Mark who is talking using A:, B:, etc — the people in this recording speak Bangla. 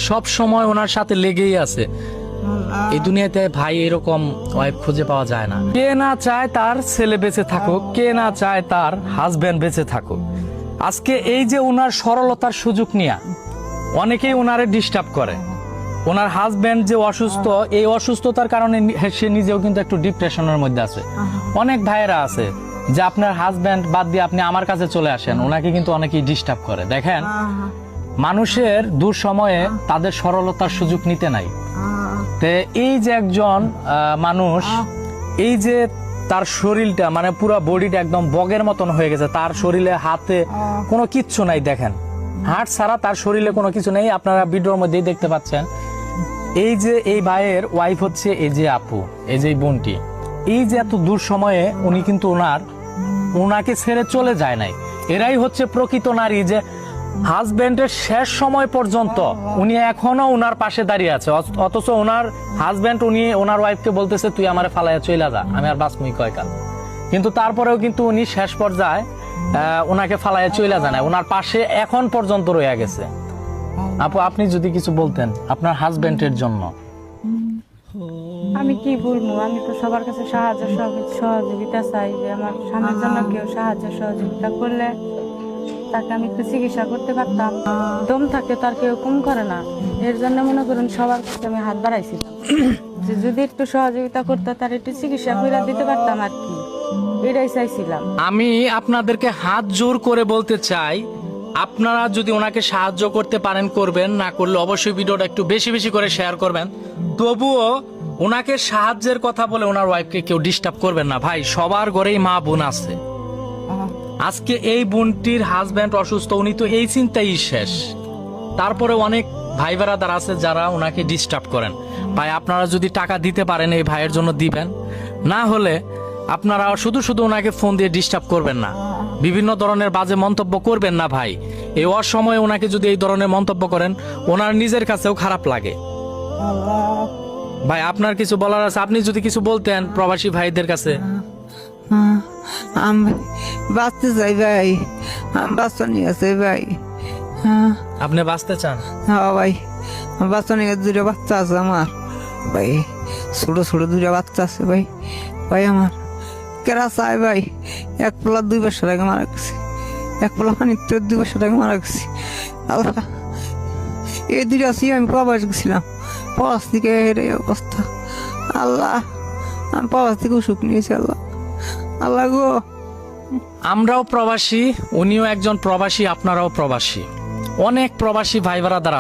A: সব সময় ওনার সাথে লেগেই আছে। এই দুনিয়াতে ভাই এরকম ওয়াইফ খুঁজে পাওয়া যায় না। কে না চায় তার ছেলে বেঁচে থাকুক, কে না চায় তার হাজবেন্ড বেঁচে থাকুক। আজকে এই যে ওনার সরলতার সুযোগ নিয়ে অনেকেই ওনারে ডিস্টার্ব করে। ওনার হাজবেন্ড যে অসুস্থ, এই অসুস্থতার কারণে সে নিজেও কিন্তু একটু ডিপ্রেশনের মধ্যে আছে। অনেক ভাইয়েরা আছে যে আপনার হাজবেন্ড বাদ দিয়ে আপনি আমার কাছে চলে আসেন, ওনাকে কিন্তু অনেকেই ডিস্টার্ব করে। দেখেন, মানুষের দুঃসময়ে তাদের সরলতার সুযোগ নিতে নাই। তে এই যে একজন মানুষ, এই যে তার শরীরটা মানে পুরো বডিটা একদম বগের মতন হয়ে গেছে, তার শরীরে হাতে কোনো কিচ্ছু নাই। দেখেন, হাট ছাড়া তার শরীরে কোনো কিছু নেই। আপনারা ভিডিওর মধ্যেই দেখতে পাচ্ছেন। এই যে এই ভাইয়ের ওয়াইফ হচ্ছে এই যে আপু, এই যে বোনটি, এই যে এত দূর সময়ে উনি কিন্তু ওনাকে ছেড়ে চলে যায় নাই। এরাই হচ্ছে প্রকৃত নারী, যে হাজবেন্ডের শেষ সময় পর্যন্ত উনি এখনো ওনার পাশে দাঁড়িয়ে আছে। অথচ ওনার হাজবেন্ড ওনার ওয়াইফকে বলতেছে তুই আমারে ফালাইয়া চইলা যা, আমি আর বাঁচমুই কয়কাল। কিন্তু তারপরেও কিন্তু উনি শেষ পর্যায়ে ওনাকে ফালাইয়া চইলা যায় না, ওনার পাশে এখন পর্যন্ত রয়ে গেছে। আপু, আপনি যদি কিছু বলতেন আপনার হাজবেন্ডের জন্য।
B: আমি কি বলবো, আমি তো সবার কাছে সাহায্য সহযোগিতা চাই, যে আমার স্বামীর জন্য কেউ সাহায্য সহযোগিতা করলে তাকে আমি একটু চিকিৎসা করতে পারতাম। দম থাকে তার কেউ কম করে না, এর জন্য মনে করুন সবার কাছে আমি হাত বাড়াইছিলাম যে যদি একটু সহযোগিতা করতে তার একটু চিকিৎসা করে দিতে পারতাম আর কি, এটাই চাইছিলাম।
A: আমি আপনাদেরকে হাত জোর করে বলতে চাই, আপনারা যদি ওনাকে সাহায্য করতে পারেন করবেন, না করলে অবশ্যই ভিডিওটা একটু বেশি বেশি করে শেয়ার করবেন। তবুও ওনাকে সাহায্যের কথা বলে ওনার ওয়াইফকে কেউ ডিস্টার্ব করবেন না। ভাই, সবার ঘরেই মা বোন আছে। আজকে এই বোনটির হাজব্যান্ড অসুস্থ, উনি তো এই চিন্তাই শেষ। তারপরে অনেক ভাই বেড়াদার আছে যারা ওনাকে ডিস্টার্ব করেন। ভাই, আপনারা যদি টাকা দিতে পারেন এই ভাইয়ের জন্য দিবেন, না হলে আপনারা শুধু শুধু ওনাকে ফোন দিয়ে ডিস্টার্ব করবেন না, বিভিন্ন ধরনের বাজে মন্তব্য করবেন না। ভাই, এই অসময়ে ওনাকে যদি এই ধরনের মন্তব্য করেন, ওনার নিজের কাছেও খারাপ লাগে। ভাই, আপনার কিছু বলার আছে? আপনি যদি কিছু বলতেন প্রবাসী ভাইদের কাছে।
C: আমি বাঁচতে চাই ভাই, বাচ্চা নিয়ে আছে ভাই।
A: আপনি বাঁচতে চান?
C: হ্যাঁ ভাই, বাচ্চা নিয়ে দুটো বাচ্চা আছে আমার ভাই, ছোট ছোট দুটো বাচ্চা আছে ভাই। ভাই আমার কেরা চাই ভাই, এক পোলা 2 বছর আগে মারা গেছে, এক পোলা পানি 2 বছর আগে মারা গেছে। আল্লাহ, এই দুটো আছি আমি প্রবাস গেছিলাম, প্রবাস থেকে এই অবস্থা। আল্লাহ, আমি প্রবাস থেকে সুখ নিয়েছি। আল্লাহ, আল্লাহ গো।
A: আমরাও প্রবাসী, উনিও একজন প্রবাসী, আপনারাও প্রবাসী। অনেক প্রবাসী ভাই বেড়াদার